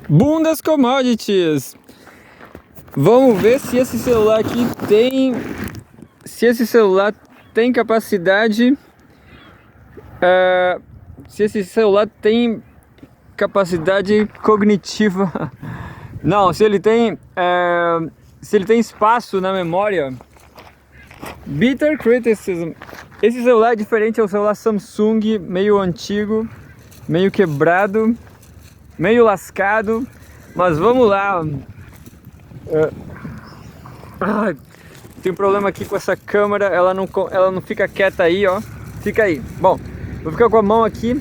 Boom das commodities. Vamos ver se esse celular aqui tem... Se esse celular tem capacidade... se esse celular tem capacidade cognitiva. Não, se ele tem... se ele tem espaço na memória. Bitter Criticism. Esse celular é diferente, é um celular Samsung, meio antigo, meio quebrado, meio lascado, mas vamos lá. Tem um problema aqui com essa câmera, ela não fica quieta aí, ó. Fica aí. Bom, vou ficar com a mão aqui.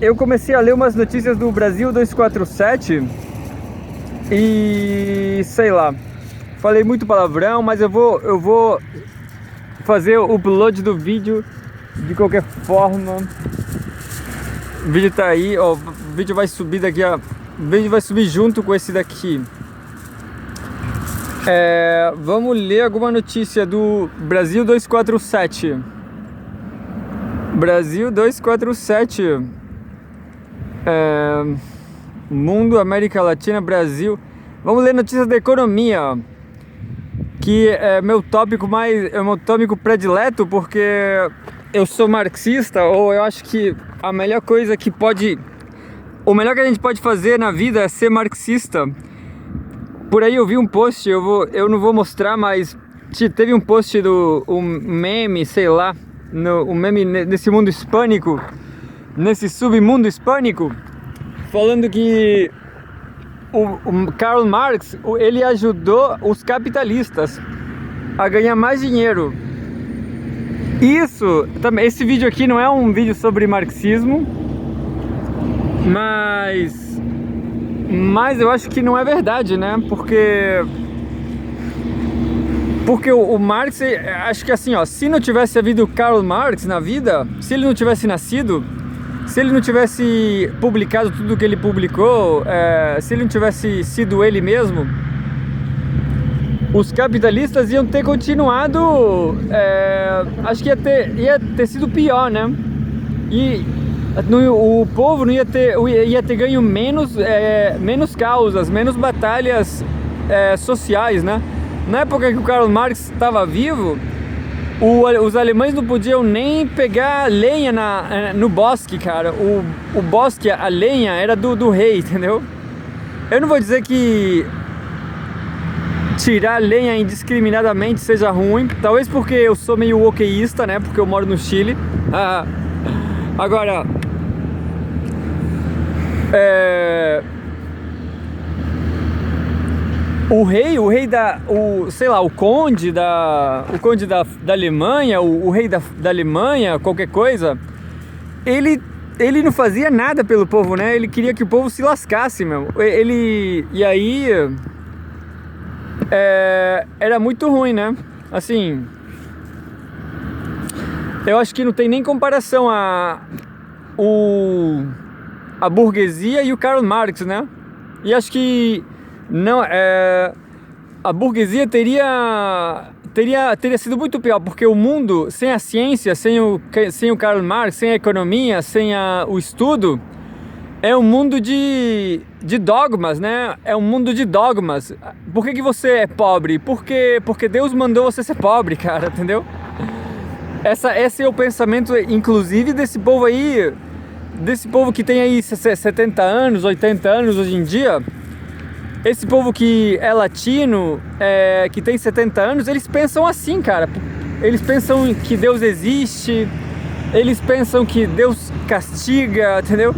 Eu comecei a ler umas notícias do Brasil 247 e sei lá. Falei muito palavrão, mas eu vou fazer o upload do vídeo de qualquer forma. O vídeo tá aí, ó, o vídeo vai subir daqui, ó. O vídeo vai subir junto com esse daqui. Vamos ler alguma notícia do Brasil 247. Brasil 247. Mundo, América Latina, Brasil. Vamos ler notícias da economia, que é meu tópico predileto, porque eu sou marxista, ou eu acho que a melhor coisa que o melhor que a gente pode fazer na vida é ser marxista. Por aí eu vi um post, eu não vou mostrar, mas teve um post um meme, sei lá, um meme nesse mundo hispânico, nesse submundo hispânico, falando que o Karl Marx, ele ajudou os capitalistas a ganhar mais dinheiro. Esse vídeo aqui não é um vídeo sobre marxismo, mas eu acho que não é verdade, né? Porque o Marx, acho que assim, ó, se não tivesse havido Karl Marx na vida, se ele não tivesse nascido, se ele não tivesse publicado tudo que ele publicou, se ele não tivesse sido ele mesmo, os capitalistas iam ter continuado, acho que ia ter sido pior, né? E o povo não ia ter ganho menos causas, menos batalhas sociais, né? Na época que o Karl Marx estava vivo, os alemães não podiam nem pegar lenha no bosque, cara. O bosque, a lenha era do rei, entendeu? Eu não vou dizer que tirar lenha indiscriminadamente seja ruim, talvez porque eu sou meio wokeísta, né? Porque eu moro no Chile. Agora, o conde da Alemanha, o rei da Alemanha, qualquer coisa, ele não fazia nada pelo povo, né? Ele queria que o povo se lascasse, meu. E aí era muito ruim, né? Assim, eu acho que não tem nem comparação a burguesia e o Karl Marx, né? E acho que não, a burguesia teria sido muito pior, porque o mundo sem a ciência, sem o Karl Marx, sem a economia, sem o estudo, é um mundo de dogmas, né? É um mundo de dogmas. Por que você é pobre? Porque Deus mandou você ser pobre, cara, entendeu? Esse é o pensamento, inclusive, desse povo aí, desse povo que tem aí 70 anos, 80 anos hoje em dia. Esse povo que é latino, que tem 70 anos, eles pensam assim, cara. Eles pensam que Deus existe, eles pensam que Deus castiga, entendeu?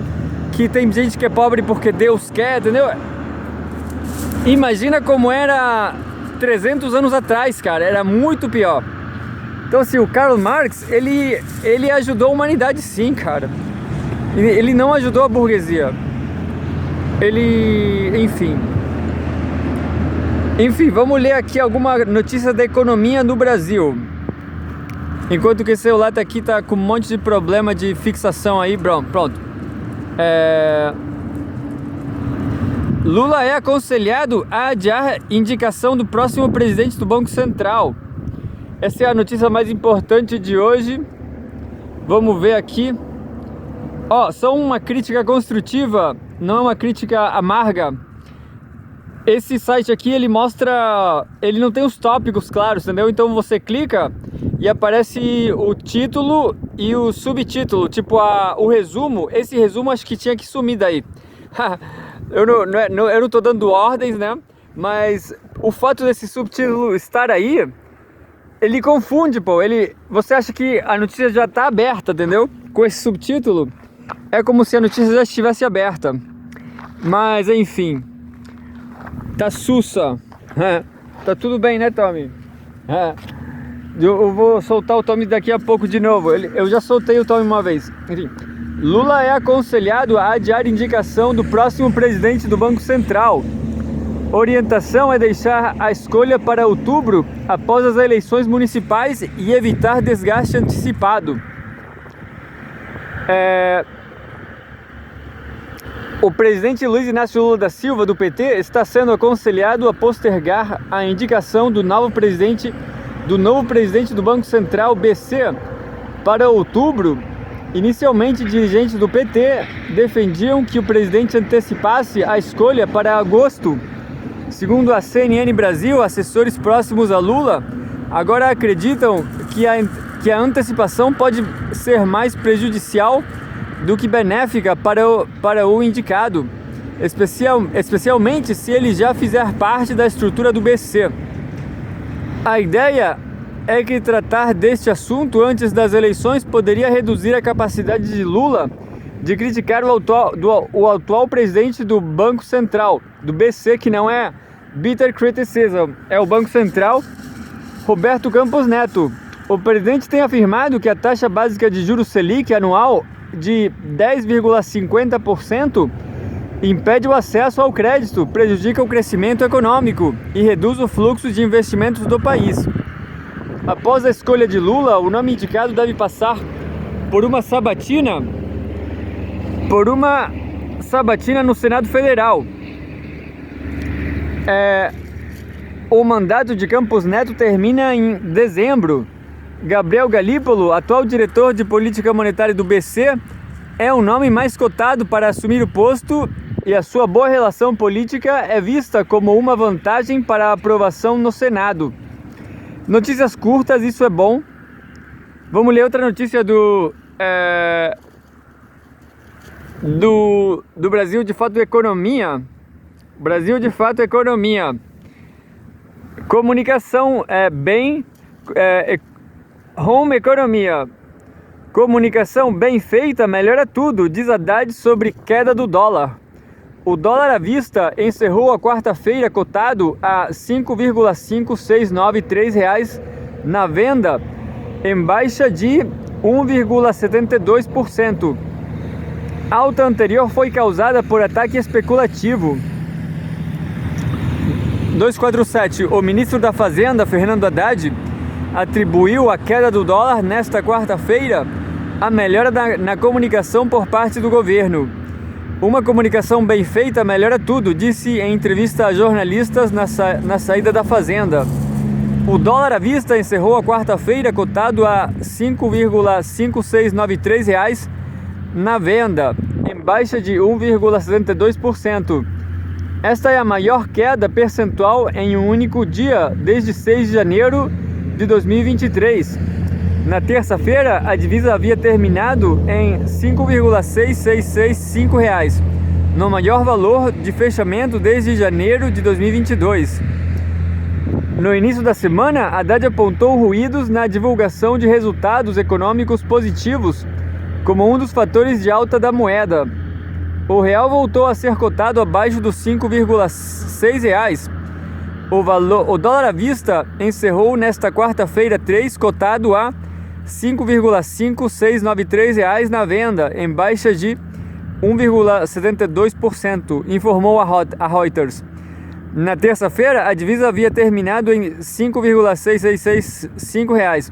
Que tem gente que é pobre porque Deus quer, entendeu? Imagina como era 300 anos atrás, cara. Era muito pior. Então, assim, o Karl Marx, ele ajudou a humanidade, sim, cara. Ele não ajudou a burguesia. Enfim, vamos ler aqui alguma notícia da economia no Brasil. Enquanto que esse celular tá com um monte de problema de fixação aí, pronto. Lula é aconselhado a adiar indicação do próximo presidente do Banco Central. Essa é a notícia mais importante de hoje. Vamos ver aqui. Ó, só uma crítica construtiva, não é uma crítica amarga. Esse site aqui, ele mostra... Ele não tem os tópicos claros, entendeu? Então você clica e aparece o título e o subtítulo, tipo o resumo. Esse resumo acho que tinha que sumir daí. Eu não tô dando ordens, né? Mas o fato desse subtítulo estar aí, ele confunde, pô. Você acha que a notícia já tá aberta, entendeu? Com esse subtítulo, é como se a notícia já estivesse aberta. Mas, enfim... Tá sussa. Tá tudo bem, né, Tommy? Eu vou soltar o Tommy daqui a pouco de novo. Eu já soltei o Tommy uma vez. Enfim, Lula é aconselhado a adiar indicação do próximo presidente do Banco Central. Orientação é deixar a escolha para outubro, após as eleições municipais, e evitar desgaste antecipado. O presidente Luiz Inácio Lula da Silva, do PT, está sendo aconselhado a postergar a indicação do novo presidente do Banco Central, BC, para outubro. Inicialmente, dirigentes do PT defendiam que o presidente antecipasse a escolha para agosto. Segundo a CNN Brasil, assessores próximos a Lula agora acreditam que a antecipação pode ser mais prejudicial do que benéfica para o indicado, especialmente se ele já fizer parte da estrutura do BC. A ideia é que tratar deste assunto antes das eleições poderia reduzir a capacidade de Lula de criticar o atual presidente do Banco Central, do BC, que não é bitter criticism, é o Banco Central, Roberto Campos Neto. O presidente tem afirmado que a taxa básica de juros Selic anual de 10,50% impede o acesso ao crédito, prejudica o crescimento econômico e reduz o fluxo de investimentos do país. Após a escolha de Lula, o nome indicado deve passar por uma sabatina no Senado Federal. O mandato de Campos Neto termina em dezembro. Gabriel Galípolo, atual diretor de política monetária do BC, é o nome mais cotado para assumir o posto, e a sua boa relação política é vista como uma vantagem para a aprovação no Senado. Notícias curtas, isso é bom. Vamos ler outra notícia do Brasil de Fato Economia. Brasil de Fato Economia. Comunicação Home Economia. Comunicação bem feita melhora tudo, diz Haddad sobre queda do dólar. O dólar à vista encerrou a quarta-feira cotado a R$ 5,5693 na venda, em baixa de 1,72%. A alta anterior foi causada por ataque especulativo. 247. O ministro da Fazenda, Fernando Haddad, atribuiu a queda do dólar nesta quarta-feira à melhora na comunicação por parte do governo. Uma comunicação bem feita melhora tudo, disse em entrevista a jornalistas na saída da Fazenda. O dólar à vista encerrou a quarta-feira cotado a R$ 5,5693 na venda, em baixa de 1,72%. Esta é a maior queda percentual em um único dia desde 6 de janeiro de 2023. Na terça-feira, a divisa havia terminado em R$ 5,6665, no maior valor de fechamento desde janeiro de 2022. No início da semana, Haddad apontou ruídos na divulgação de resultados econômicos positivos como um dos fatores de alta da moeda. O real voltou a ser cotado abaixo dos R$ 5,6. O dólar à vista encerrou nesta quarta-feira cotado a R$ 5,5693 na venda, em baixa de 1,72%, informou a Reuters. Na terça-feira, a divisa havia terminado em R$ 5,6665,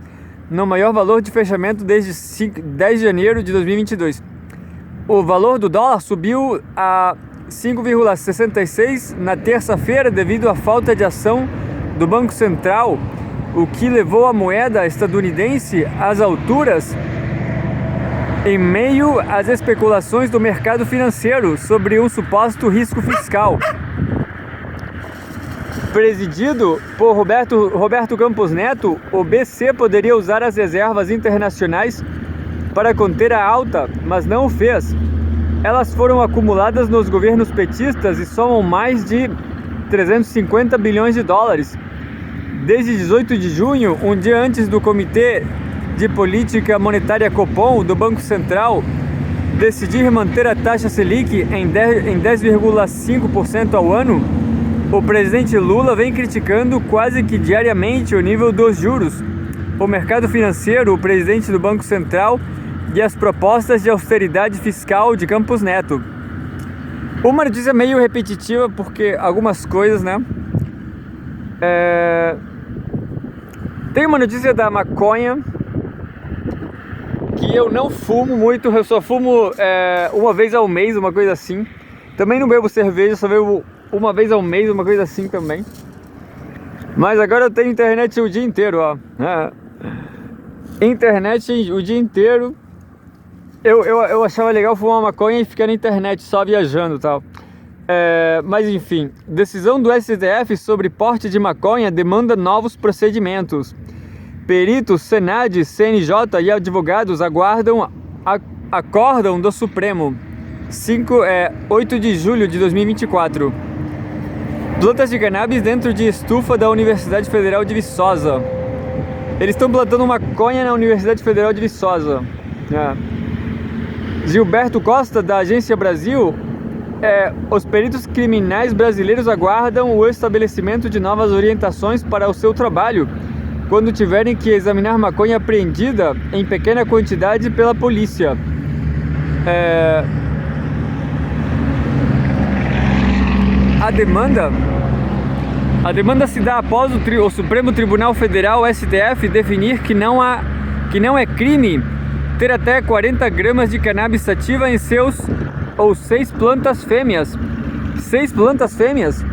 no maior valor de fechamento desde 10 de janeiro de 2022. O valor do dólar subiu a 5,66 na terça-feira devido à falta de ação do Banco Central, o que levou a moeda estadunidense às alturas em meio às especulações do mercado financeiro sobre um suposto risco fiscal. Presidido por Roberto Campos Neto, o BC poderia usar as reservas internacionais para conter a alta, mas não o fez. Elas foram acumuladas nos governos petistas e somam mais de 350 bilhões de dólares. Desde 18 de junho, um dia antes do Comitê de Política Monetária Copom do Banco Central decidir manter a taxa Selic em 10,5% ao ano, o presidente Lula vem criticando quase que diariamente o nível dos juros, o mercado financeiro, o presidente do Banco Central e as propostas de austeridade fiscal de Campos Neto. Uma notícia meio repetitiva porque algumas coisas, né? Tem uma notícia da maconha que eu não fumo muito, eu só fumo uma vez ao mês, uma coisa assim. Também não bebo cerveja, só bebo uma vez ao mês, uma coisa assim também. Mas agora eu tenho internet o dia inteiro, ó. Internet o dia inteiro. Eu achava legal fumar maconha e ficar na internet só viajando e tal. Mas enfim, decisão do STF sobre porte de maconha demanda novos procedimentos. Peritos, Senad, CNJ e advogados aguardam acórdão do Supremo. 8 de julho de 2024. Plantas de cannabis dentro de estufa da Universidade Federal de Viçosa. Eles estão plantando maconha na Universidade Federal de Viçosa. Gilberto Costa, da Agência Brasil. Os peritos criminais brasileiros aguardam o estabelecimento de novas orientações para o seu trabalho, quando tiverem que examinar maconha apreendida em pequena quantidade pela polícia. A demanda se dá após o Supremo Tribunal Federal, STF, definir que não é crime ter até 40 gramas de cannabis sativa em 6 plantas fêmeas. 6 plantas fêmeas?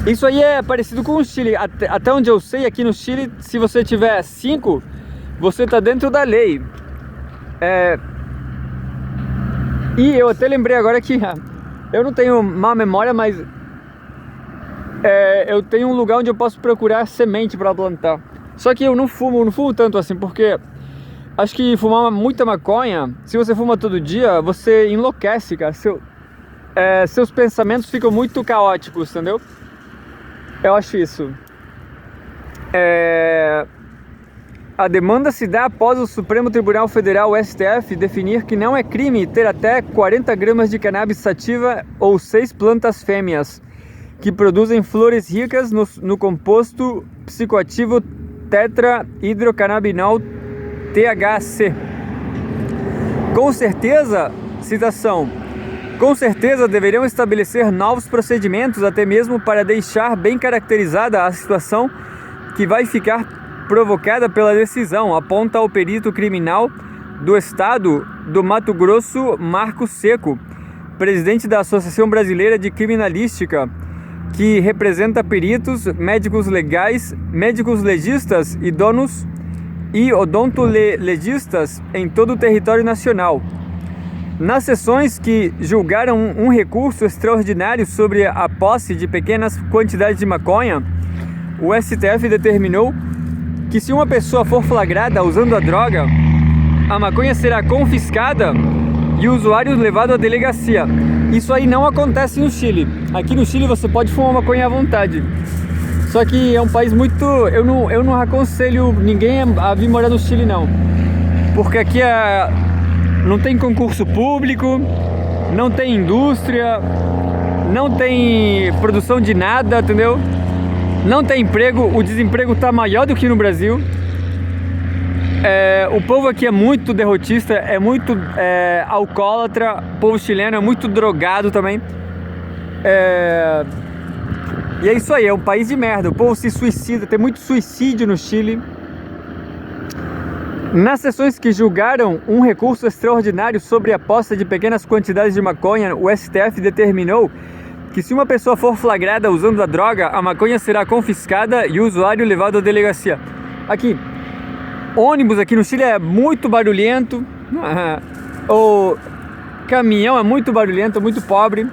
Isso aí é parecido com o Chile. Até onde eu sei, aqui no Chile, se você tiver 5, você está dentro da lei. E eu até lembrei agora que eu não tenho má memória, mas eu tenho um lugar onde eu posso procurar semente para plantar. Só que eu não fumo tanto assim, porque acho que fumar muita maconha, se você fuma todo dia, você enlouquece, cara. Seus pensamentos ficam muito caóticos, entendeu? Eu acho isso. A demanda se dá após o Supremo Tribunal Federal, STF, definir que não é crime ter até 40 gramas de cannabis sativa ou 6 plantas fêmeas, que produzem flores ricas no composto psicoativo tetrahidrocannabinol THC. Com certeza, citação, com certeza deveriam estabelecer novos procedimentos, até mesmo para deixar bem caracterizada a situação que vai ficar provocada pela decisão, aponta o perito criminal do estado do Mato Grosso, Marcos Seco, presidente da Associação Brasileira de Criminalística, que representa peritos, médicos legais, médicos legistas, idôneos e odontolegistas em todo o território nacional. Nas sessões que julgaram um recurso extraordinário sobre a posse de pequenas quantidades de maconha, o STF determinou que se uma pessoa for flagrada usando a droga, a maconha será confiscada e o usuário levado à delegacia. Isso aí não acontece no Chile. Aqui no Chile você pode fumar maconha à vontade. Só que é um país muito... Eu não aconselho ninguém a vir morar no Chile, não. Porque aqui não tem concurso público, não tem indústria, não tem produção de nada, entendeu? Não tem emprego, o desemprego está maior do que no Brasil. O povo aqui é muito derrotista, é muito alcoólatra. O povo chileno é muito drogado também. E é isso aí, é um país de merda. O povo se suicida, tem muito suicídio no Chile. Nas sessões que julgaram um recurso extraordinário sobre a posse de pequenas quantidades de maconha, o STF determinou que se uma pessoa for flagrada usando a droga, a maconha será confiscada e o usuário levado à delegacia. Aqui, ônibus aqui no Chile é muito barulhento, O caminhão é muito barulhento, muito pobre.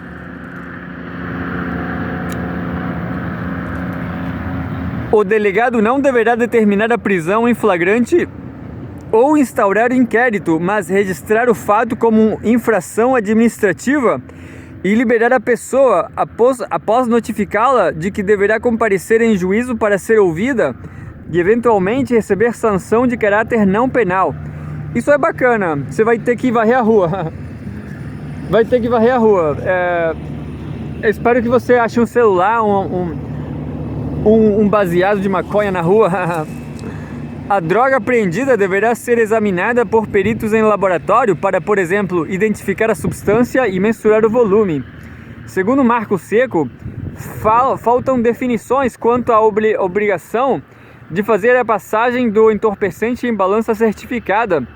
O delegado não deverá determinar a prisão em flagrante ou instaurar inquérito, mas registrar o fato como infração administrativa e liberar a pessoa após notificá-la de que deverá comparecer em juízo para ser ouvida e eventualmente receber sanção de caráter não penal. Isso é bacana. Você vai ter que varrer a rua. Vai ter que varrer a rua. Eu espero que você ache um celular, um baseado de maconha na rua. A droga apreendida deverá ser examinada por peritos em laboratório para, por exemplo, identificar a substância e mensurar o volume. Segundo Marco Seco, faltam definições quanto à obrigação de fazer a passagem do entorpecente em balança certificada.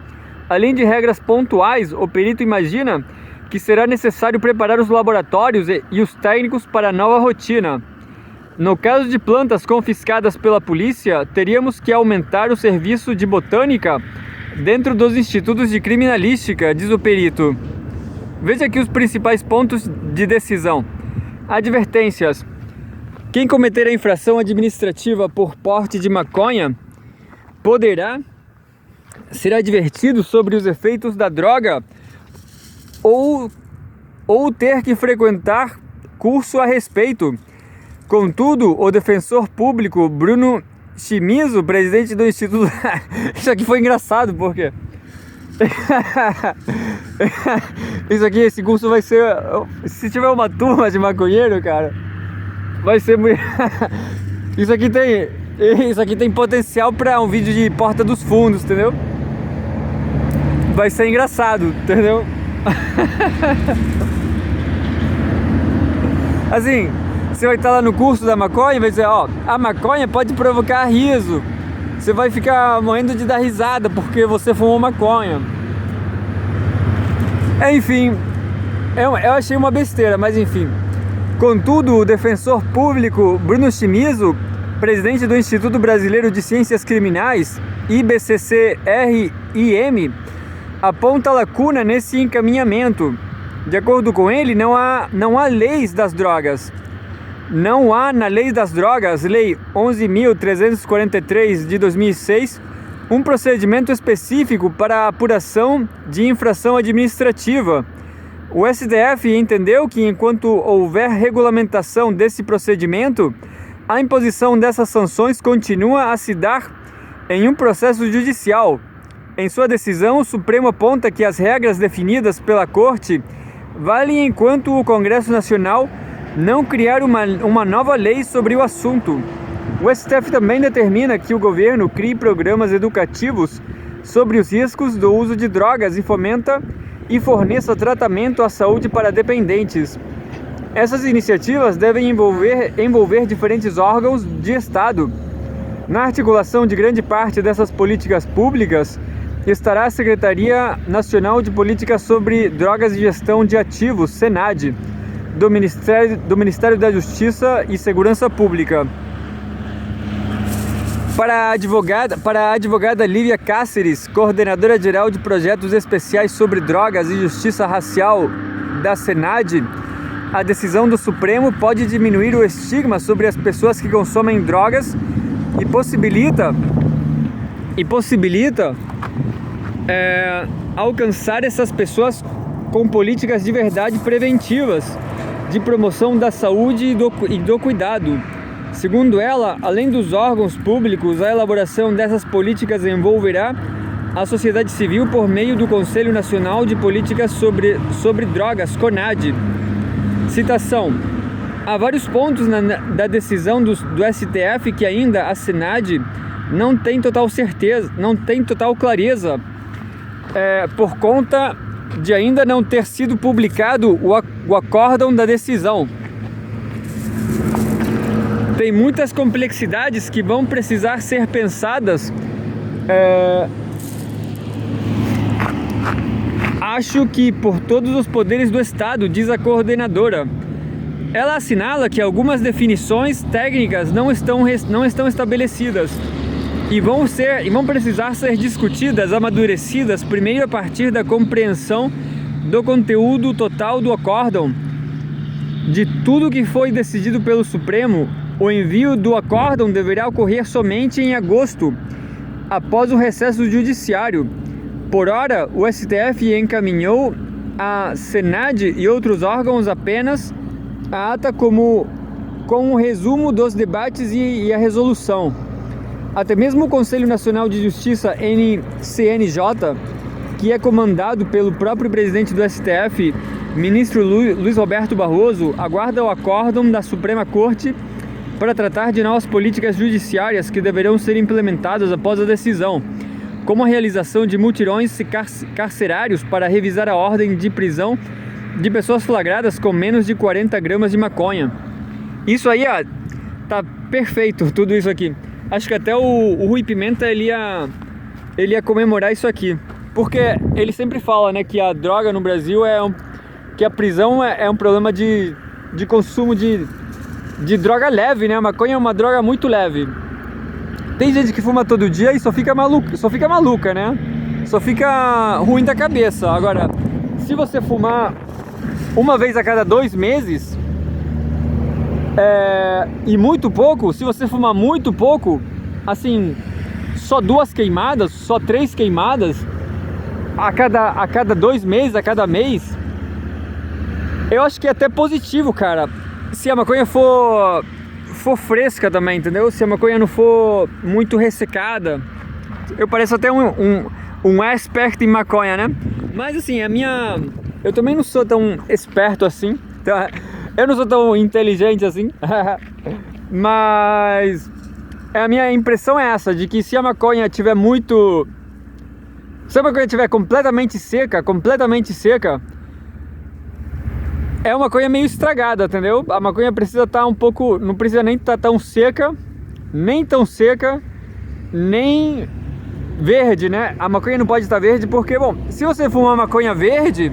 Além de regras pontuais, o perito imagina que será necessário preparar os laboratórios e os técnicos para a nova rotina. No caso de plantas confiscadas pela polícia, teríamos que aumentar o serviço de botânica dentro dos institutos de criminalística, diz o perito. Veja aqui os principais pontos de decisão. Advertências. Quem cometer a infração administrativa por porte de maconha ser advertido sobre os efeitos da droga ou ter que frequentar curso a respeito. Contudo, o defensor público Bruno Chimizo, presidente do Instituto... Isso aqui foi engraçado, porque... Esse curso vai ser... Se tiver uma turma de maconheiro, cara, vai ser muito... Isso aqui tem potencial para um vídeo de Porta dos Fundos, entendeu? Vai ser engraçado, entendeu? Assim... Você vai estar lá no curso da maconha e vai dizer, a maconha pode provocar riso. Você vai ficar morrendo de dar risada porque você fumou maconha. Enfim, eu achei uma besteira, mas enfim. Contudo, o defensor público Bruno Chimizo, presidente do Instituto Brasileiro de Ciências Criminais, IBCCRIM, aponta lacuna nesse encaminhamento. De acordo com ele, não há leis das drogas. Não há na Lei das Drogas, Lei 11.343 de 2006, um procedimento específico para a apuração de infração administrativa. O STF entendeu que, enquanto houver regulamentação desse procedimento, a imposição dessas sanções continua a se dar em um processo judicial. Em sua decisão, o Supremo aponta que as regras definidas pela Corte valem enquanto o Congresso Nacional não criar uma nova lei sobre o assunto. O STF também determina que o governo crie programas educativos sobre os riscos do uso de drogas e fomenta e forneça tratamento à saúde para dependentes. Essas iniciativas devem envolver diferentes órgãos de Estado. Na articulação de grande parte dessas políticas públicas estará a Secretaria Nacional de Políticas sobre Drogas e Gestão de Ativos, SENAD, do Ministério da Justiça e Segurança Pública. Para a advogada Lívia Cáceres, coordenadora geral de projetos especiais sobre drogas e justiça racial da SENAD, a decisão do Supremo pode diminuir o estigma sobre as pessoas que consomem drogas e possibilita alcançar essas pessoas com políticas de verdade preventivas, de promoção da saúde e do cuidado. Segundo ela, além dos órgãos públicos, a elaboração dessas políticas envolverá a sociedade civil por meio do Conselho Nacional de Políticas sobre Drogas, CONAD. Citação: há vários pontos da decisão do STF que ainda a SENAD não tem total certeza, não tem total clareza, por conta de ainda não ter sido publicado o acórdão da decisão. Tem muitas complexidades que vão precisar ser pensadas. Acho que por todos os poderes do Estado, diz a coordenadora. Ela assinala que algumas definições técnicas não estão estabelecidas. e vão precisar ser discutidas, amadurecidas, primeiro a partir da compreensão do conteúdo total do acórdão, de tudo que foi decidido pelo Supremo. O envio do acórdão deverá ocorrer somente em agosto, após o recesso judiciário. Por ora, o STF encaminhou a Senad e outros órgãos apenas a ata com um resumo dos debates e a resolução. Até mesmo o Conselho Nacional de Justiça, CNJ, que é comandado pelo próprio presidente do STF, ministro Luiz Roberto Barroso, aguarda o acórdão da Suprema Corte para tratar de novas políticas judiciárias que deverão ser implementadas após a decisão, como a realização de mutirões carcerários para revisar a ordem de prisão de pessoas flagradas com menos de 40 gramas de maconha. Isso aí, tá perfeito, tudo isso aqui. Acho que até o Rui Pimenta ele ia comemorar isso aqui, porque ele sempre fala, né, que a droga no Brasil que a prisão é um problema de consumo de droga leve, né? A maconha é uma droga muito leve. Tem gente que fuma todo dia e só fica maluca, né? Só fica ruim da cabeça. Agora, se você fumar uma vez a cada 2 meses, e muito pouco, se você fumar muito pouco, assim, só 2 queimadas, só 3 queimadas a cada 2 meses, a cada mês, eu acho que é até positivo, cara. Se a maconha for fresca também, entendeu? Se a maconha não for muito ressecada. Eu pareço até um expert em maconha, né? Mas assim, eu também não sou tão esperto assim, tá? Eu não sou tão inteligente assim. Mas a minha impressão é essa, de que se a maconha tiver completamente seca, é uma maconha meio estragada, entendeu? A maconha precisa estar não precisa nem estar tão seca, nem verde, né? A maconha não pode estar verde porque, bom, se você fumar maconha verde,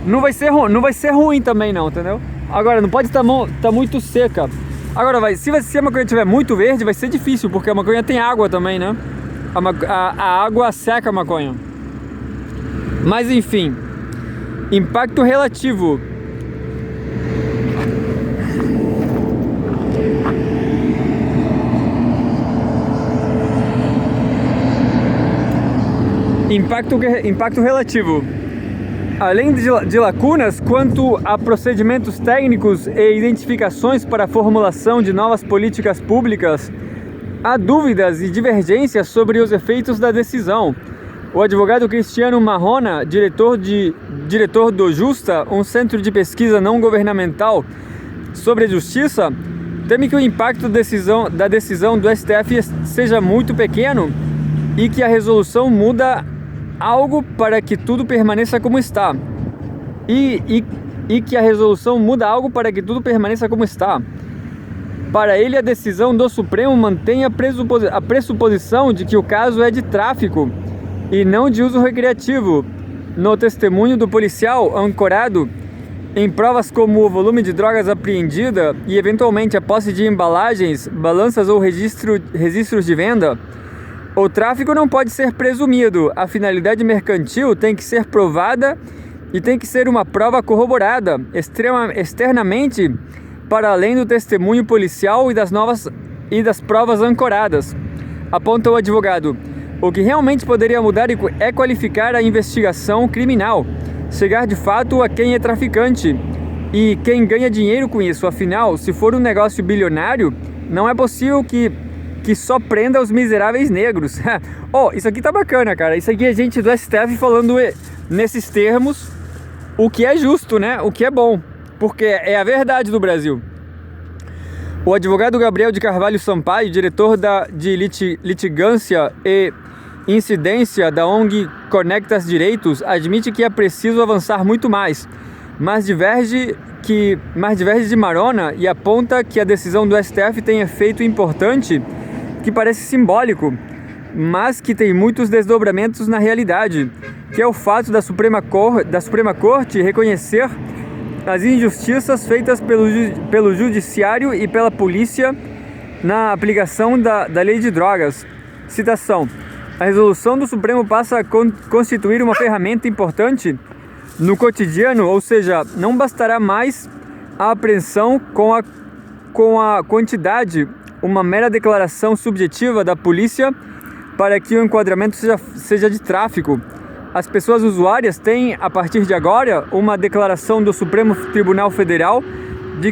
não vai ser ruim também não, entendeu? Agora, não pode estar muito seca. Agora, se a maconha estiver muito verde, vai ser difícil, porque a maconha tem água também, né? A água seca a maconha. Mas, enfim, impacto relativo. Impacto relativo. Além de lacunas quanto a procedimentos técnicos e identificações para a formulação de novas políticas públicas, há dúvidas e divergências sobre os efeitos da decisão. O advogado Cristiano Marrona, diretor do Justa, um centro de pesquisa não governamental sobre a justiça, teme que o impacto da decisão do STF seja muito pequeno e que a resolução muda algo para que tudo permaneça como está. E que a resolução muda algo para que tudo permaneça como está. Para ele, a decisão do Supremo mantém a pressuposição de que o caso é de tráfico e não de uso recreativo. No testemunho do policial, ancorado em provas como o volume de drogas apreendida e eventualmente a posse de embalagens, balanças ou registros de venda, o tráfico não pode ser presumido. A finalidade mercantil tem que ser provada e tem que ser uma prova corroborada externamente para além do testemunho policial e das provas ancoradas. Aponta o advogado. O que realmente poderia mudar é qualificar a investigação criminal, chegar de fato a quem é traficante e quem ganha dinheiro com isso. Afinal, se for um negócio bilionário, não é possível que só prenda os miseráveis negros. Isso aqui tá bacana, cara. Isso aqui é gente do STF falando nesses termos o que é justo, né? O que é bom, porque é a verdade do Brasil. O advogado Gabriel de Carvalho Sampaio, diretor de litigância e incidência da ONG Conectas Direitos, admite que é preciso avançar muito mais, mas diverge de Marrona e aponta que a decisão do STF tem efeito importante que parece simbólico, mas que tem muitos desdobramentos na realidade, que é o fato da Suprema Corte reconhecer as injustiças feitas pelo Judiciário e pela Polícia na aplicação da Lei de Drogas. citação, a resolução do Supremo passa a constituir uma ferramenta importante no cotidiano, ou seja, não bastará mais a apreensão com a quantidade, uma mera declaração subjetiva da polícia para que o enquadramento seja de tráfico. As pessoas usuárias têm, a partir de agora, uma declaração do Supremo Tribunal Federal de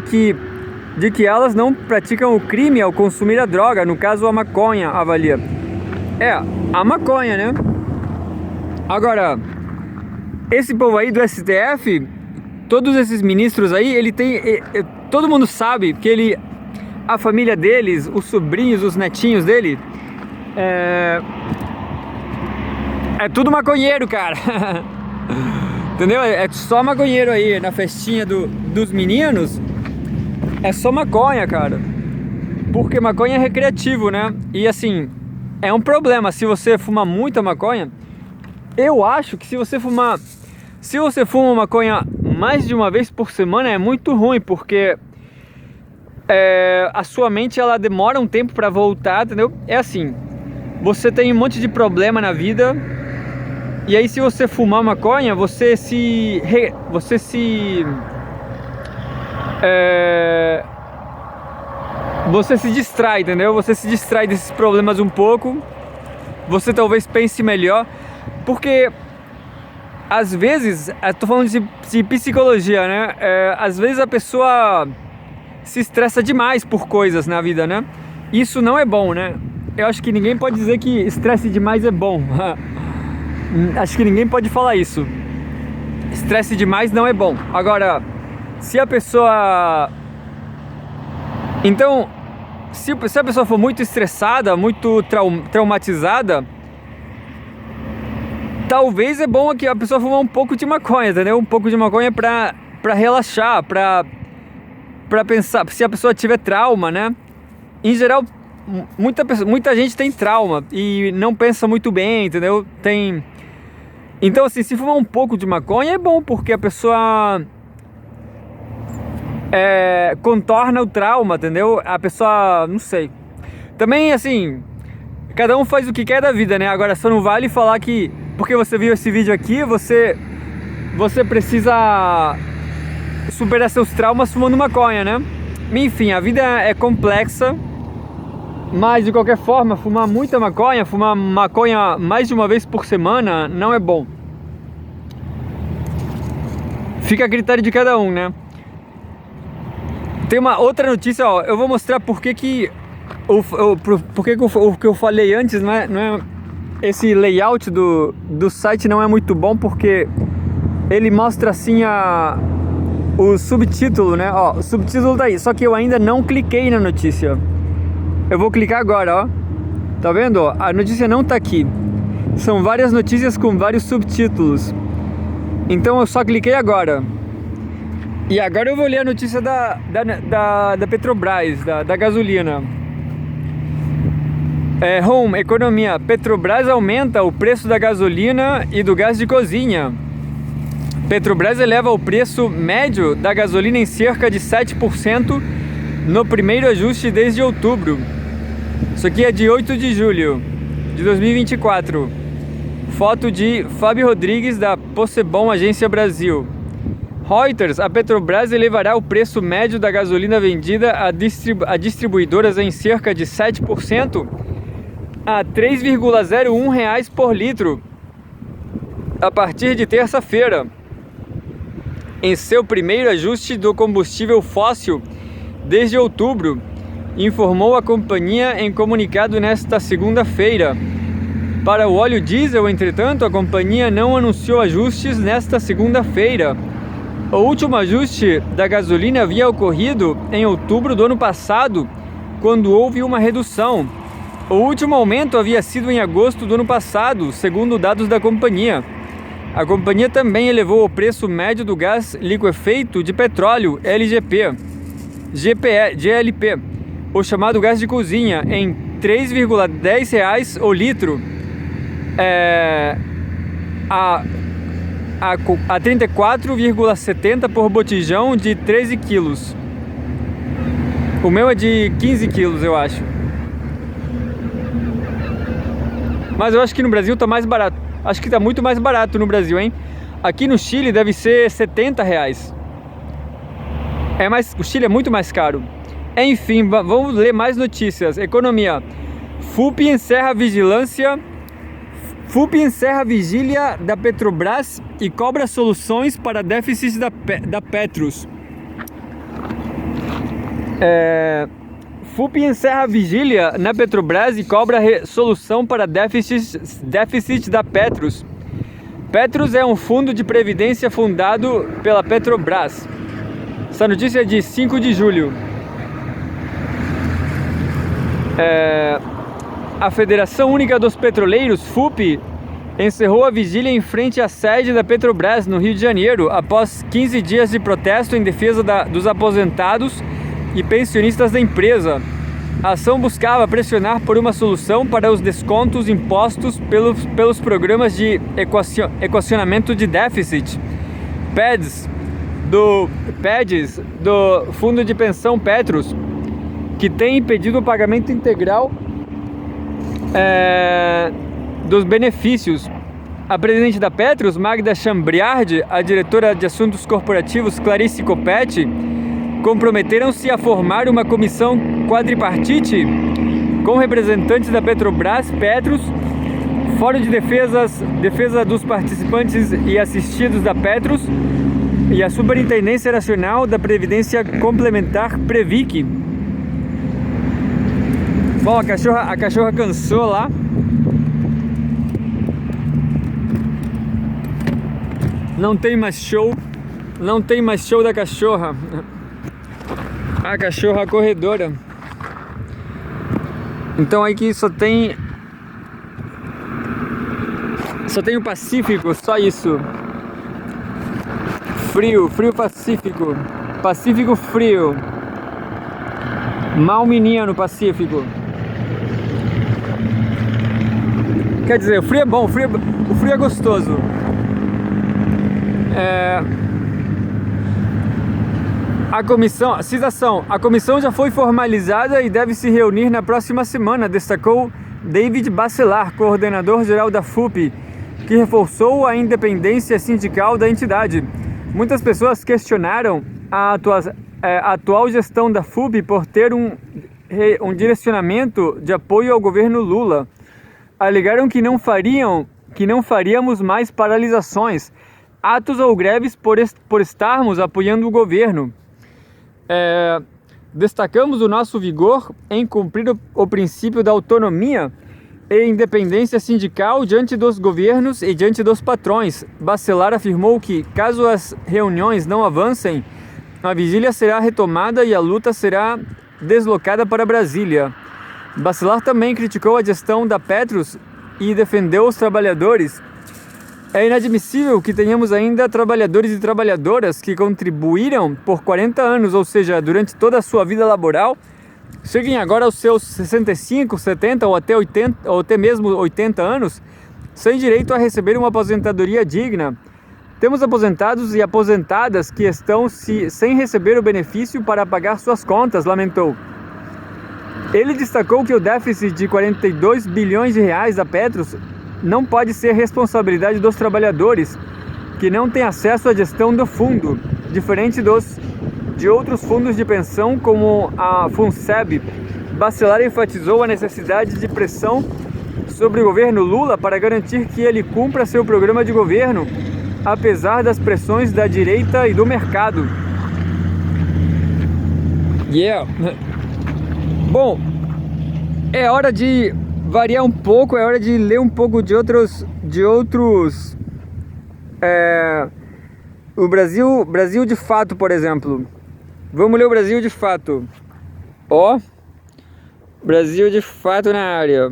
que elas não praticam o crime ao consumir a droga, no caso a maconha, avalia. A maconha, né? Agora, esse povo aí do STF, todos esses ministros aí, ele tem... todo mundo sabe que a família deles, os sobrinhos, os netinhos dele, é tudo maconheiro, cara. Entendeu? É só maconheiro aí, na festinha dos meninos, é só maconha, cara. Porque maconha é recreativo, né? E assim, é um problema, se você fumar muita maconha, eu acho que se você fuma maconha mais de uma vez por semana é muito ruim, porque a sua mente, ela demora um tempo pra voltar, entendeu? É assim, você tem um monte de problema na vida, e aí se você fumar maconha, você se distrai, entendeu? Você se distrai desses problemas um pouco, você talvez pense melhor, porque às vezes, tô falando de psicologia, né? Às vezes a pessoa se estressa demais por coisas na vida, né? Isso não é bom, né? Eu acho que ninguém pode dizer que estresse demais é bom. Acho que ninguém pode falar isso. Estresse demais não é bom. Agora, se a pessoa... Então, se a pessoa for muito estressada, muito traumatizada, talvez é bom que a pessoa fumar um pouco de maconha, entendeu? Um pouco de maconha pra relaxar, pra pensar, se a pessoa tiver trauma, né? Em geral, muita gente tem trauma e não pensa muito bem, entendeu? Então assim, se fumar um pouco de maconha é bom, porque a pessoa contorna o trauma, entendeu? A pessoa, não sei. Também assim, cada um faz o que quer da vida, né? Agora só não vale falar que porque você viu esse vídeo aqui, você precisa superar seus traumas fumando maconha, né? Enfim, a vida é complexa, mas de qualquer forma, fumar muita maconha, fumar maconha mais de uma vez por semana não é bom. Fica a critério de cada um, né? Tem uma outra notícia, ó, eu vou mostrar por que o que eu falei antes, não é esse layout do site não é muito bom, porque ele mostra assim o subtítulo, né? Ó, o subtítulo tá aí, só que eu ainda não cliquei na notícia. Eu vou clicar agora, ó. Tá vendo? Ó, a notícia não tá aqui. São várias notícias com vários subtítulos. Então eu só cliquei agora. E agora eu vou ler a notícia da Petrobras, da gasolina. Home, economia. Petrobras aumenta o preço da gasolina e do gás de cozinha. Petrobras eleva o preço médio da gasolina em cerca de 7% no primeiro ajuste desde outubro. Isso aqui é de 8 de julho de 2024. Foto de Fábio Rodrigues, da Possebon Agência Brasil. Reuters, a Petrobras elevará o preço médio da gasolina vendida a distribuidoras em cerca de 7% a R$ 3,01 por litro a partir de terça-feira, em seu primeiro ajuste do combustível fóssil desde outubro, informou a companhia em comunicado nesta segunda-feira. Para o óleo diesel, entretanto, a companhia não anunciou ajustes nesta segunda-feira. O último ajuste da gasolina havia ocorrido em outubro do ano passado, quando houve uma redução. O último aumento havia sido em agosto do ano passado, segundo dados da companhia. A companhia também elevou o preço médio do gás liquefeito de petróleo LGP, GLP, o chamado gás de cozinha, em R$ 3,10 o litro, a 34,70 por botijão de 13 quilos. O meu é de 15 quilos, eu acho. Mas eu acho que no Brasil tá mais barato. Acho que tá muito mais barato no Brasil, hein? Aqui no Chile deve ser R$70. O Chile é muito mais caro. Enfim, vamos ler mais notícias. Economia. FUP encerra vigília da Petrobras e cobra soluções para déficits da Petros. FUP encerra a vigília na Petrobras e cobra solução para déficit da Petros. Petros é um fundo de previdência fundado pela Petrobras. Essa notícia é de 5 de julho. A Federação Única dos Petroleiros, FUP, encerrou a vigília em frente à sede da Petrobras, no Rio de Janeiro, após 15 dias de protesto em defesa dos aposentados e pensionistas da empresa. A ação buscava pressionar por uma solução para os descontos impostos pelos programas de equacionamento de déficit, PEDs, do Fundo de Pensão Petros, que tem impedido o pagamento integral dos benefícios. A presidente da Petros, Magda Chambriard, a diretora de assuntos corporativos, Clarice Coppetti, comprometeram-se a formar uma comissão quadripartite com representantes da Petrobras, Petros, Fórum de Defesa dos Participantes e Assistidos da Petros e a Superintendência Nacional da Previdência Complementar, Previc. Bom, a cachorra cansou lá. Não tem mais show da cachorra. A cachorra corredora. Então aqui só tem o Pacífico, só isso. Frio Pacífico. Pacífico frio. Mal menino Pacífico. Quer dizer, o frio é bom, o frio é gostoso. A comissão já foi formalizada e deve se reunir na próxima semana, destacou David Bacelar, coordenador-geral da FUP, que reforçou a independência sindical da entidade. Muitas pessoas questionaram a atual gestão da FUP por ter um direcionamento de apoio ao governo Lula. Alegaram que não faríamos mais paralisações, atos ou greves por estarmos apoiando o governo. Destacamos o nosso vigor em cumprir o princípio da autonomia e independência sindical diante dos governos e diante dos patrões. Bacelar afirmou que, caso as reuniões não avancem, a vigília será retomada e a luta será deslocada para Brasília. Bacelar também criticou a gestão da Petros e defendeu os trabalhadores. É inadmissível que tenhamos ainda trabalhadores e trabalhadoras que contribuíram por 40 anos, ou seja, durante toda a sua vida laboral, cheguem agora aos seus 65, 70 ou até 80, ou até mesmo 80 anos, sem direito a receber uma aposentadoria digna. Temos aposentados e aposentadas que estão sem receber o benefício para pagar suas contas, lamentou. Ele destacou que o déficit de 42 bilhões de reais da Petros não pode ser responsabilidade dos trabalhadores, que não têm acesso à gestão do fundo, diferente de outros fundos de pensão como a FUNSEB. Bacelar enfatizou a necessidade de pressão sobre o governo Lula para garantir que ele cumpra seu programa de governo, apesar das pressões da direita e do mercado. Bom, é hora de variar um pouco, é hora de ler um pouco de outros o Brasil de Fato, por exemplo. Vamos ler o Brasil de Fato. Brasil de Fato na área.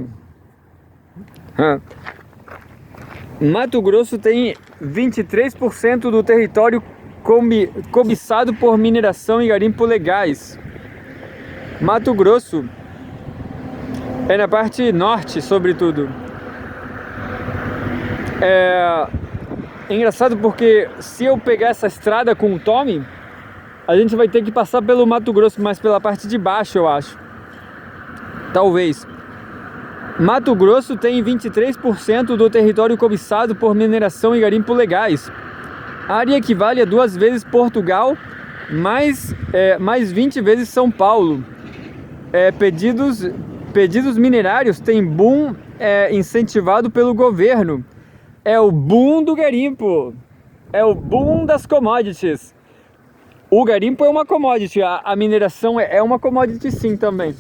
Mato Grosso tem 23% do território cobiçado por mineração e garimpo legais. Mato Grosso é na parte norte, sobretudo. É engraçado porque se eu pegar essa estrada com o Tommy, a gente vai ter que passar pelo Mato Grosso, mas pela parte de baixo, eu acho. Talvez. Mato Grosso tem 23% do território cobiçado por mineração e garimpo legais. A área equivale a 2 vezes Portugal, mais 20 vezes São Paulo. Pedidos minerários têm boom incentivado pelo governo. É o boom do garimpo. É o boom das commodities. O garimpo é uma commodity, a mineração é uma commodity sim também.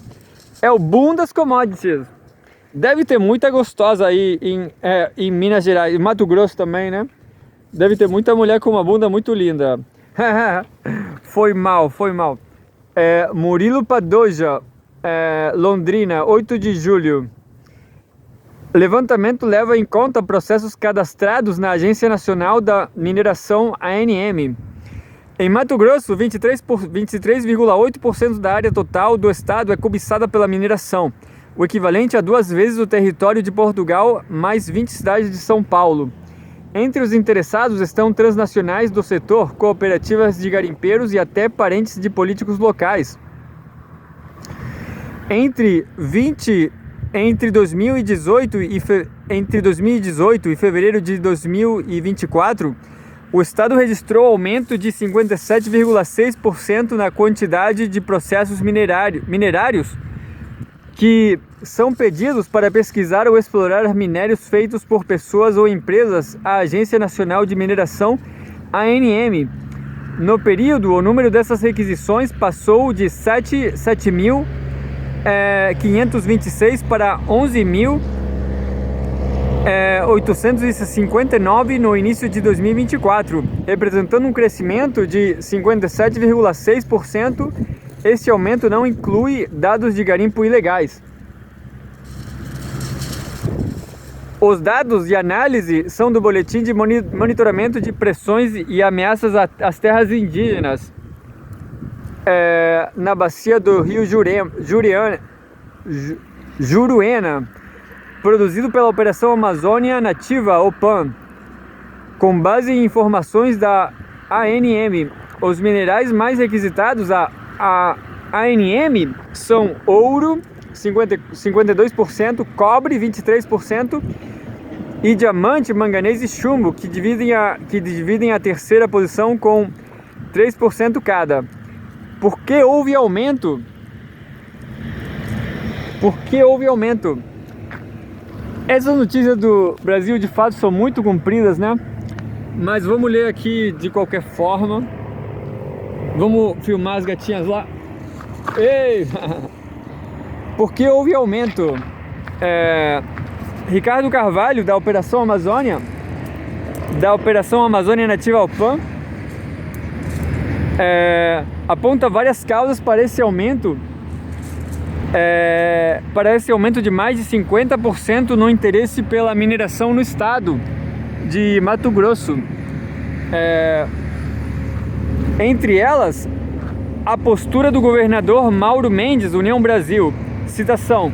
É o boom das commodities. Deve ter muita gostosa aí em Minas Gerais, em Mato Grosso também, né? Deve ter muita mulher com uma bunda muito linda. Foi mal. Murilo Padoja, Londrina, 8 de julho. Levantamento leva em conta processos cadastrados na Agência Nacional da Mineração, ANM. Em Mato Grosso, 23,8% da área total do estado é cobiçada pela mineração, o equivalente a 2 vezes o território de Portugal, mais 20 cidades de São Paulo. Entre os interessados estão transnacionais do setor, cooperativas de garimpeiros e até parentes de políticos locais. Entre 2018 e fevereiro de 2024, o estado registrou aumento de 57,6% na quantidade de processos minerários que são pedidos para pesquisar ou explorar minérios feitos por pessoas ou empresas à Agência Nacional de Mineração, ANM. No período, o número dessas requisições passou de 7.526 para 11.859 no início de 2024, representando um crescimento de 57,6%. Este aumento não inclui dados de garimpo ilegais. Os dados de análise são do Boletim de Monitoramento de Pressões e Ameaças às Terras Indígenas, na bacia do Rio Juruena, produzido pela Operação Amazônia Nativa, OPAN. Com base em informações da ANM, os minerais mais requisitados a ANM são ouro, 52%, cobre, 23%, e diamante, manganês e chumbo, que dividem a terceira posição com 3% cada. Por que houve aumento? Essas notícias do Brasil de fato são muito compridas, né? Mas vamos ler aqui de qualquer forma. Vamos filmar as gatinhas lá. Ei! Por que houve aumento? Ricardo Carvalho, da Operação Amazônia Nativa OPAN, aponta várias causas para esse aumento. De mais de 50% no interesse pela mineração no estado de Mato Grosso. Entre elas, a postura do governador Mauro Mendes, União Brasil. Citação: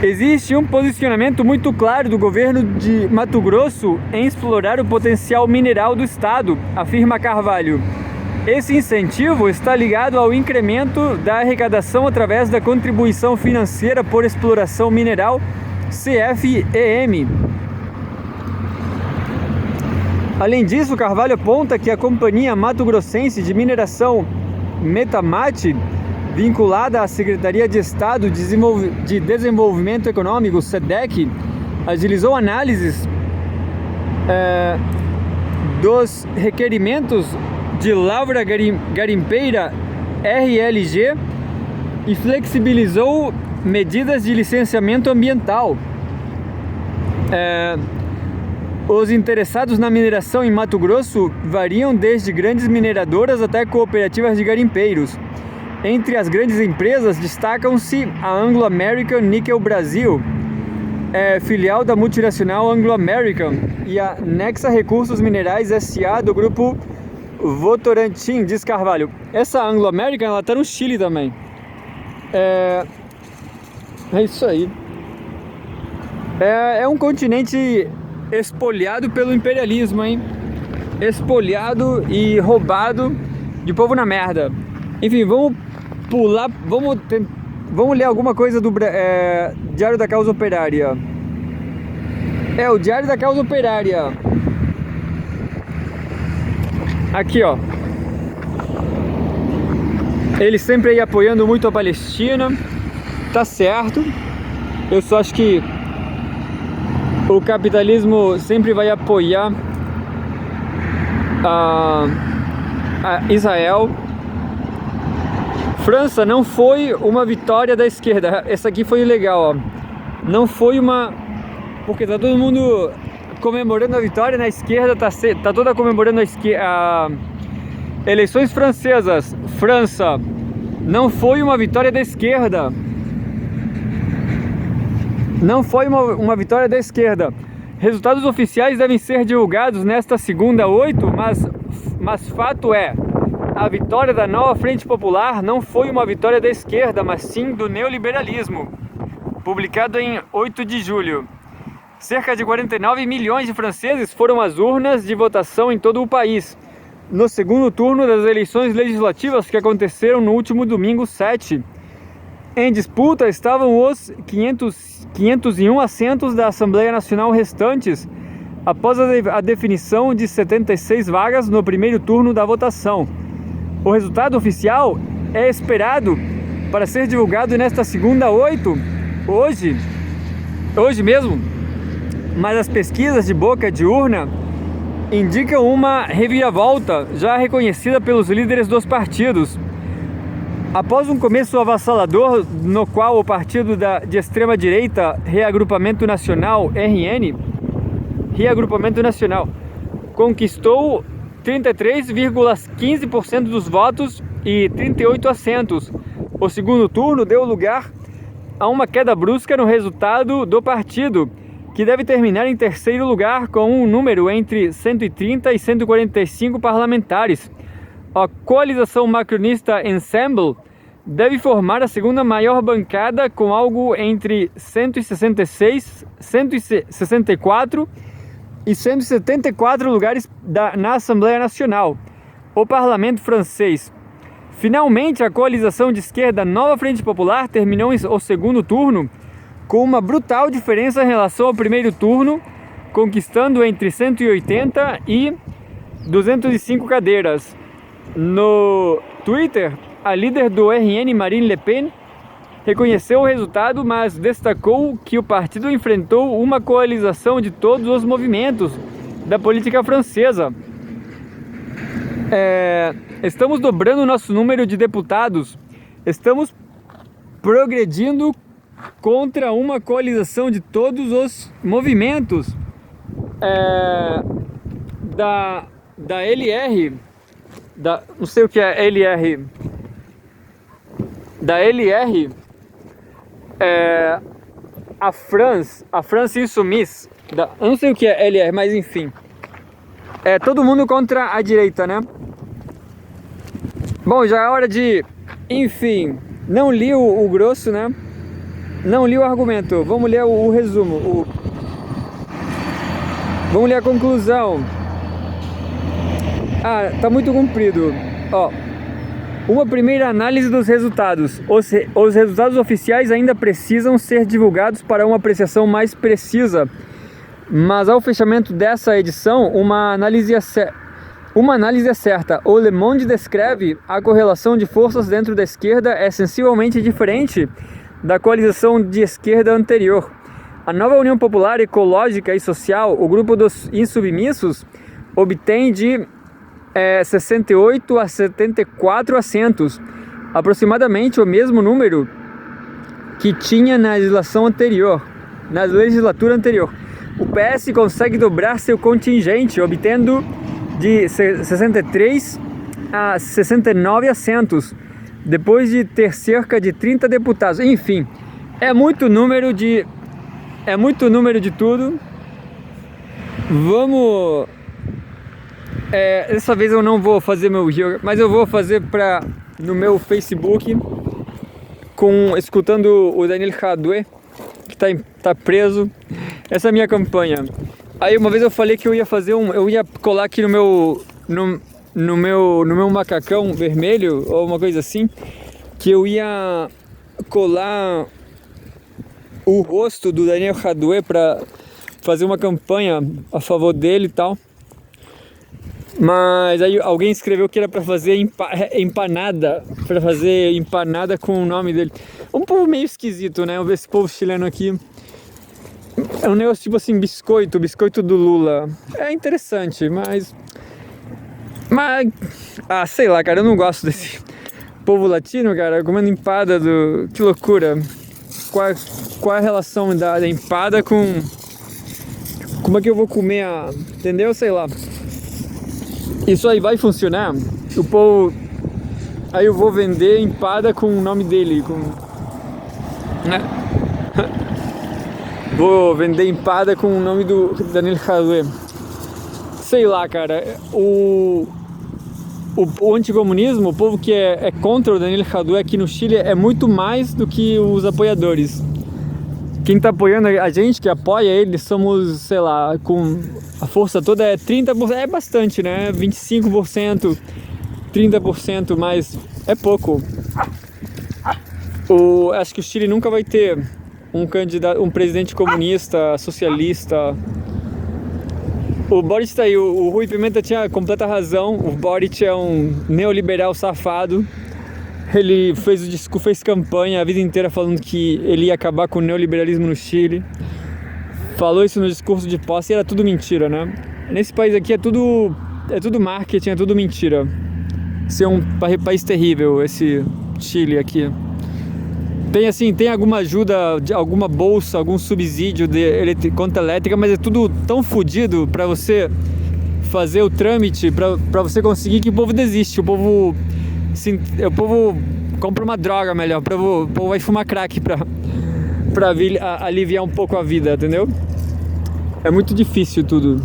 existe um posicionamento muito claro do governo de Mato Grosso em explorar o potencial mineral do estado, afirma Carvalho. Esse incentivo está ligado ao incremento da arrecadação através da contribuição financeira por exploração mineral, CFEM. Além disso, Carvalho aponta que a Companhia Mato Grossense de Mineração Metamate, vinculada à Secretaria de Estado de Desenvolvimento Econômico, SEDEC, agilizou análises dos requerimentos de lavra garimpeira RLG e flexibilizou medidas de licenciamento ambiental. Os interessados na mineração em Mato Grosso variam desde grandes mineradoras até cooperativas de garimpeiros. Entre as grandes empresas destacam-se a Anglo American Nickel Brasil, filial da multinacional Anglo American, e a Nexa Recursos Minerais S.A. do grupo Votorantim, diz Carvalho. Essa Anglo American, ela tá no Chile também. É isso aí. É um continente espoliado pelo imperialismo, hein? Espoliado e roubado de povo na merda. Enfim, vamos pular, vamos Vamos ler alguma coisa do Diário da Causa Operária. O Diário da Causa Operária. Aqui, ó. Ele sempre aí apoiando muito a Palestina. Tá certo. Eu só acho que o capitalismo sempre vai apoiar a Israel. França, não foi uma vitória da esquerda. Essa aqui foi legal, ó. Não foi uma... Porque tá todo mundo comemorando a vitória, na esquerda tá toda comemorando a eleições francesas. França, não foi uma vitória da esquerda. Não foi uma vitória da esquerda. Resultados oficiais devem ser divulgados nesta segunda 8, mas fato é, a vitória da nova Frente Popular não foi uma vitória da esquerda, mas sim do neoliberalismo. Publicado em 8 de julho. Cerca de 49 milhões de franceses foram às urnas de votação em todo o país, no segundo turno das eleições legislativas que aconteceram no último domingo 7. Em disputa estavam os 501 assentos da Assembleia Nacional restantes, após a definição de 76 vagas no primeiro turno da votação. O resultado oficial é esperado para ser divulgado nesta segunda 8, hoje mesmo, mas as pesquisas de boca de urna indicam uma reviravolta já reconhecida pelos líderes dos partidos. Após um começo avassalador no qual o partido de extrema-direita Reagrupamento Nacional, RN, conquistou 33,15% dos votos e 38 assentos. O segundo turno deu lugar a uma queda brusca no resultado do partido, que deve terminar em terceiro lugar com um número entre 130 e 145 parlamentares. A coalização macronista Ensemble deve formar a segunda maior bancada com algo entre 166, 164 e 174 lugares na Assembleia Nacional, o parlamento francês. Finalmente, a coalização de esquerda Nova Frente Popular terminou o segundo turno com uma brutal diferença em relação ao primeiro turno, conquistando entre 180 e 205 cadeiras. No Twitter, a líder do RN, Marine Le Pen, reconheceu o resultado, mas destacou que o partido enfrentou uma coalização de todos os movimentos da política francesa. Estamos dobrando o nosso número de deputados, estamos progredindo contra uma coalização de todos os movimentos da LR, não sei o que é LR, da LR, a France Insoumise, eu não sei o que é LR, mas enfim, todo mundo contra a direita, né? Bom, já é hora de, enfim, não li o grosso, né? Não li o argumento, vamos ler o resumo, vamos ler a conclusão. Tá muito comprido. Uma primeira análise dos resultados. Os resultados oficiais ainda precisam ser divulgados para uma apreciação mais precisa, mas ao fechamento dessa edição, uma análise é certa. O Le Monde descreve a correlação de forças dentro da esquerda é sensivelmente diferente da coalização de esquerda anterior. A nova União Popular Ecológica e Social, o grupo dos insubmissos, obtém de 68 a 74 assentos, aproximadamente o mesmo número que tinha na legislatura anterior. O PS consegue dobrar seu contingente, obtendo de 63 a 69 assentos, depois de ter cerca de 30 deputados. Enfim, é muito número de tudo. Vamos... dessa vez eu não vou fazer meu vídeo, mas eu vou fazer no meu Facebook, escutando o Daniel Hadwe, que tá preso. Essa é a minha campanha. Aí uma vez eu falei que eu ia colar aqui no meu macacão vermelho, ou uma coisa assim, que eu ia colar o rosto do Daniel Jadue para fazer uma campanha a favor dele e tal. Mas aí alguém escreveu que era para fazer empanada, para fazer empanada com o nome dele. Um povo meio esquisito, né? Esse povo chileno aqui. É um negócio tipo assim, biscoito do Lula. É interessante, mas... sei lá, cara, eu não gosto desse povo latino, cara, comendo empada do... Que loucura. Qual é a relação da empada com... Como é que eu vou comer a... Entendeu? Sei lá. Isso aí vai funcionar? O povo... Aí eu vou vender empada com o nome dele, com... Né? Vou vender empada com o nome do Daniel Jadue. Sei lá, cara. O anticomunismo, o povo que é contra o Daniel Jadue aqui no Chile é muito mais do que os apoiadores. Quem tá apoiando a gente, que apoia ele, somos, sei lá, com a força toda é 30%, é bastante, né? 25%, 30%, mas é pouco. Acho que o Chile nunca vai ter um presidente comunista, socialista. O Boric tá aí, o Rui Pimenta tinha completa razão. O Boric é um neoliberal safado. Ele fez campanha a vida inteira falando que ele ia acabar com o neoliberalismo no Chile. Falou isso no discurso de posse e era tudo mentira, né? Nesse país aqui é tudo marketing, é tudo mentira. Esse é um país terrível, esse Chile aqui. Tem alguma ajuda, alguma bolsa, algum subsídio de conta elétrica, mas é tudo tão fodido pra você fazer o trâmite, pra você conseguir, que o povo desiste. O povo compra uma droga melhor, o povo vai fumar crack pra aliviar um pouco a vida, entendeu? É muito difícil tudo.